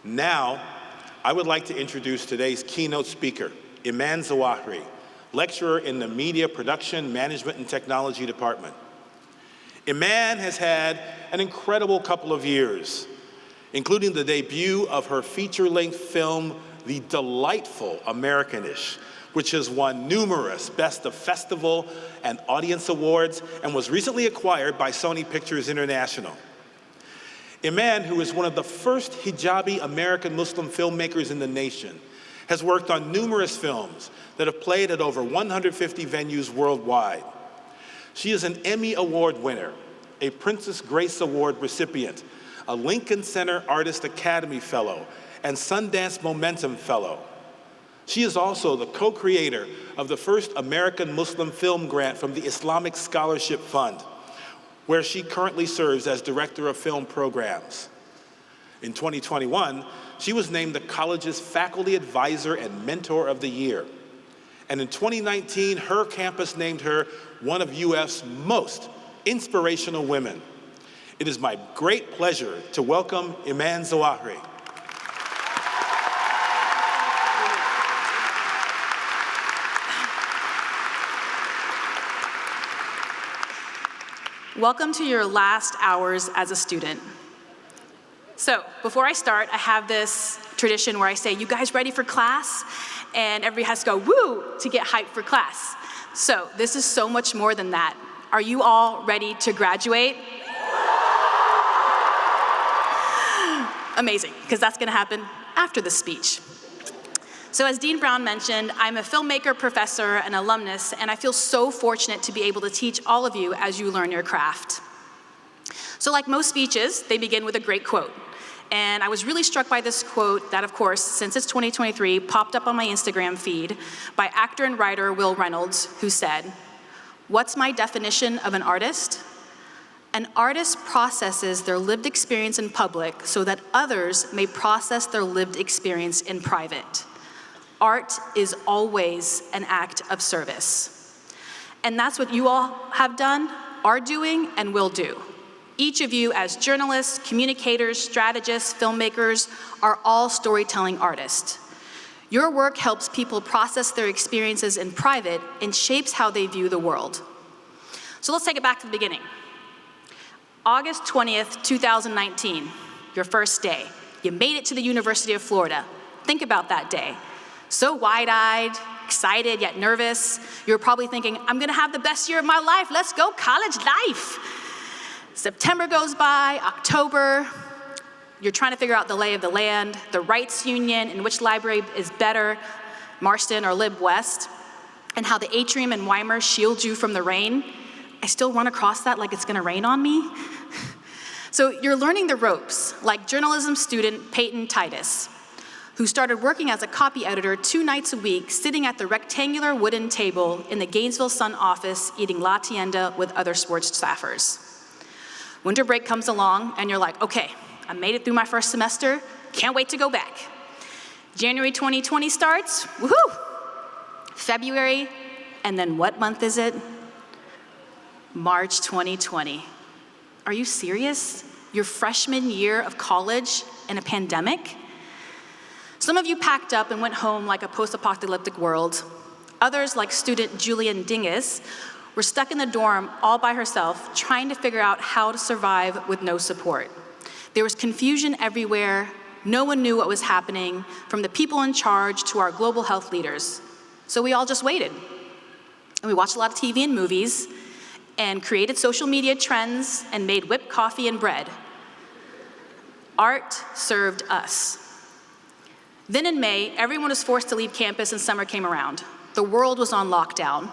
Now, I would like to introduce today's keynote speaker, Iman Zawahry, lecturer in the Media Production, Management, and Technology Department. Iman has had an incredible couple of years, including the debut of her feature-length film, The Delightful Americanish, which has won numerous Best of Festival and Audience Awards and was recently acquired by Sony Pictures International. Iman, who is one of the first hijabi American Muslim filmmakers in the nation, has worked on numerous films that have played at over 150 venues worldwide. She is an Emmy Award winner, a Princess Grace Award recipient, a Lincoln Center Artist Academy Fellow, and Sundance Momentum Fellow. She is also the co-creator of the first American Muslim film grant from the Islamic Scholarship Fund, where she currently serves as Director of Film Programs. In 2021, she was named the college's Faculty Advisor and Mentor of the Year. And in 2019, her campus named her one of UF's most inspirational women. It is my great pleasure to welcome Iman Zawahry. Welcome to your last hours as a student. So, before I start, I have this tradition where I say, you guys ready for class? And everybody has to go, woo, to get hyped for class. So, this is so much more than that. Are you all ready to graduate? Amazing, because that's gonna happen after the speech. So as Dean Brown mentioned, I'm a filmmaker, professor, and alumnus, and I feel so fortunate to be able to teach all of you as you learn your craft. So like most speeches, they begin with a great quote. And I was really struck by this quote that, of course, since it's 2023, popped up on my Instagram feed by actor and writer Will Reynolds, who said, "What's my definition of an artist? An artist processes their lived experience in public so that others may process their lived experience in private. Art is always an act of service." And that's what you all have done, are doing, and will do. Each of you as journalists, communicators, strategists, filmmakers, are all storytelling artists. Your work helps people process their experiences in private and shapes how they view the world. So let's take it back to the beginning. August 20th, 2019, your first day. You made it to the University of Florida. Think about that day. So wide-eyed, excited, yet nervous. You're probably thinking, I'm gonna have the best year of my life. Let's go, college life. September goes by, October. You're trying to figure out the lay of the land, the rights union, and which library is better, Marston or Lib West, and how the atrium and Weimar shield you from the rain. I still run across that like it's gonna rain on me. So you're learning the ropes, like journalism student Peyton Titus, who started working as a copy editor 2 nights a week, sitting at the rectangular wooden table in the Gainesville Sun office, eating La Tienda with other sports staffers. Winter break comes along, and you're like, okay, I made it through my first semester, can't wait to go back. January 2020 starts, woohoo! February, and then what month is it? March 2020. Are you serious? Your freshman year of college in a pandemic? Some of you packed up and went home like a post-apocalyptic world. Others, like student Julian Dingus, were stuck in the dorm all by herself, trying to figure out how to survive with no support. There was confusion everywhere. No one knew what was happening, from the people in charge to our global health leaders. So we all just waited. And we watched a lot of TV and movies, and created social media trends, and made whipped coffee and bread. Art served us. Then in May, everyone was forced to leave campus and summer came around. The world was on lockdown.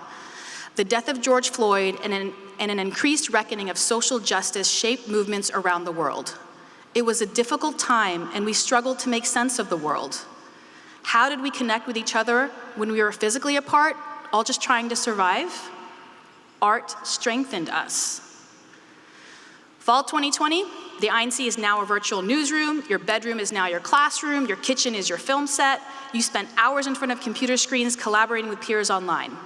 The death of George Floyd and an increased reckoning of social justice shaped movements around the world. It was a difficult time, and we struggled to make sense of the world. How did we connect with each other when we were physically apart, all just trying to survive? Art strengthened us. Fall 2020, the INC is now a virtual newsroom, your bedroom is now your classroom, your kitchen is your film set, you spent hours in front of computer screens collaborating with peers online.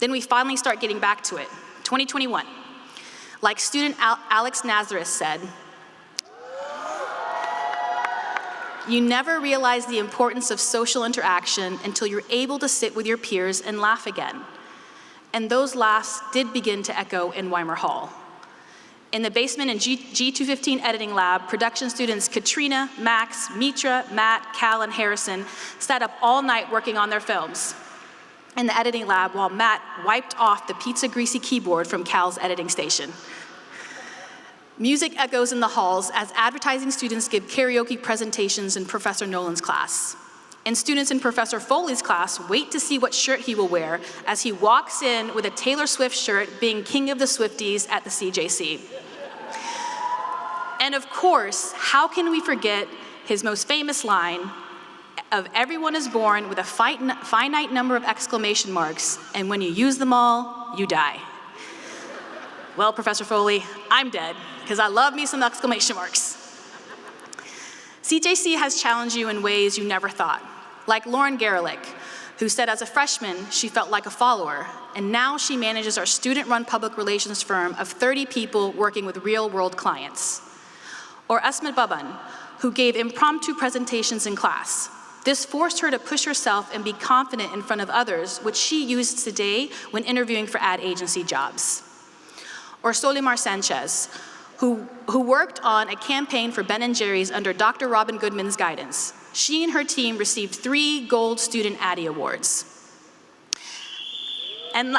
Then we finally start getting back to it, 2021. Like student Alex Nazareth said, you never realize the importance of social interaction until you're able to sit with your peers and laugh again. And those laughs did begin to echo in Weimer Hall. In the basement in G215 editing lab, production students Katrina, Max, Mitra, Matt, Cal, and Harrison sat up all night working on their films in the editing lab while Matt wiped off the pizza greasy keyboard from Cal's editing station. Music echoes in the halls as advertising students give karaoke presentations in Professor Nolan's class. And students in Professor Foley's class wait to see what shirt he will wear as he walks in with a Taylor Swift shirt, being king of the Swifties at the CJC. And of course, how can we forget his most famous line of "Everyone is born with a finite number of exclamation marks, and when you use them all, you die." Well, Professor Foley, I'm dead, because I love me some exclamation marks. CJC has challenged you in ways you never thought, like Lauren Garelick, who said as a freshman she felt like a follower, and now she manages our student-run public relations firm of 30 people working with real-world clients. Or Asma Baban, who gave impromptu presentations in class. This forced her to push herself and be confident in front of others, which she uses today when interviewing for ad agency jobs. Or Solimar Sanchez, who worked on a campaign for Ben & Jerry's under Dr. Robin Goodman's guidance. She and her team received 3 Gold Student Addy Awards. And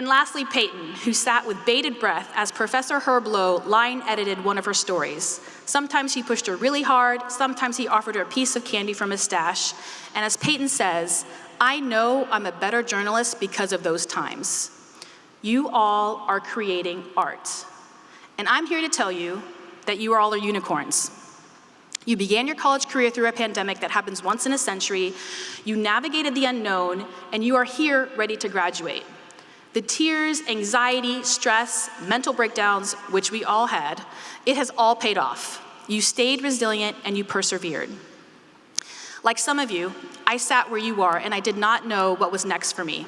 lastly, Peyton, who sat with bated breath as Professor Herb Lowe line edited one of her stories. Sometimes he pushed her really hard, sometimes he offered her a piece of candy from his stash. And as Peyton says, "I know I'm a better journalist because of those times." You all are creating art. And I'm here to tell you that you all are unicorns. You began your college career through a pandemic that happens once in a century. You navigated the unknown, and you are here ready to graduate. The tears, anxiety, stress, mental breakdowns, which we all had, it has all paid off. You stayed resilient and you persevered. Like some of you, I sat where you are and I did not know what was next for me.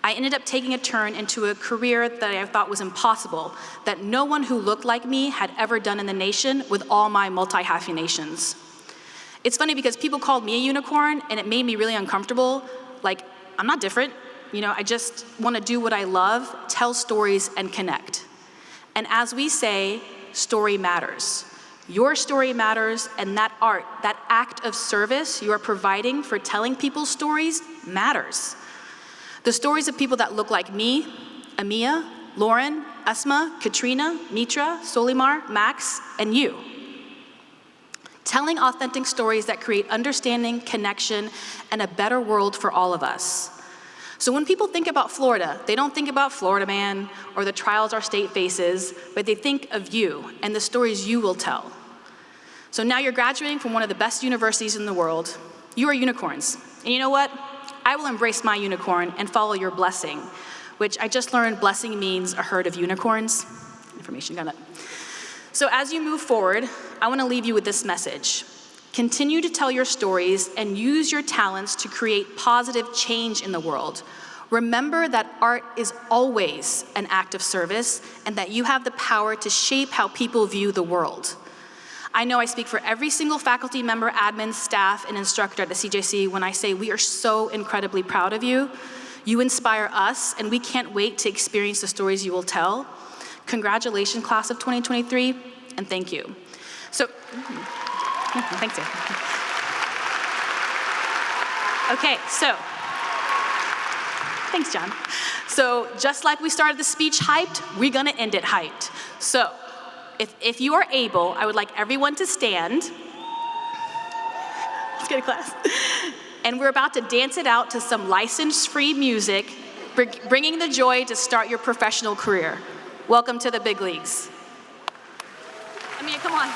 I ended up taking a turn into a career that I thought was impossible, that no one who looked like me had ever done in the nation with all my multi-hyphenations. It's funny because people called me a unicorn and it made me really uncomfortable. Like, I'm not different. I just want to do what I love, tell stories, and connect. And as we say, story matters. Your story matters, and that art, that act of service you are providing for telling people's stories matters. The stories of people that look like me, Amia, Lauren, Asma, Katrina, Mitra, Solimar, Max, and you. Telling authentic stories that create understanding, connection, and a better world for all of us. So when people think about Florida, they don't think about Florida Man or the trials our state faces, but they think of you and the stories you will tell. So now you're graduating from one of the best universities in the world. You are unicorns. And you know what? I will embrace my unicorn and follow your blessing, which I just learned blessing means a herd of unicorns. Information got it. So as you move forward, I want to leave you with this message. Continue to tell your stories and use your talents to create positive change in the world. Remember that art is always an act of service and that you have the power to shape how people view the world. I know I speak for every single faculty member, admin, staff, and instructor at the CJC when I say we are so incredibly proud of you. You inspire us, and we can't wait to experience the stories you will tell. Congratulations, class of 2023, and thank you. So, thanks, you. Okay, so, thanks, John. So, just like we started the speech hyped, we're gonna end it hyped. So, if you are able, I would like everyone to stand. Let's go to class. And we're about to dance it out to some license-free music, bringing the joy to start your professional career. Welcome to the big leagues. Amia, come on.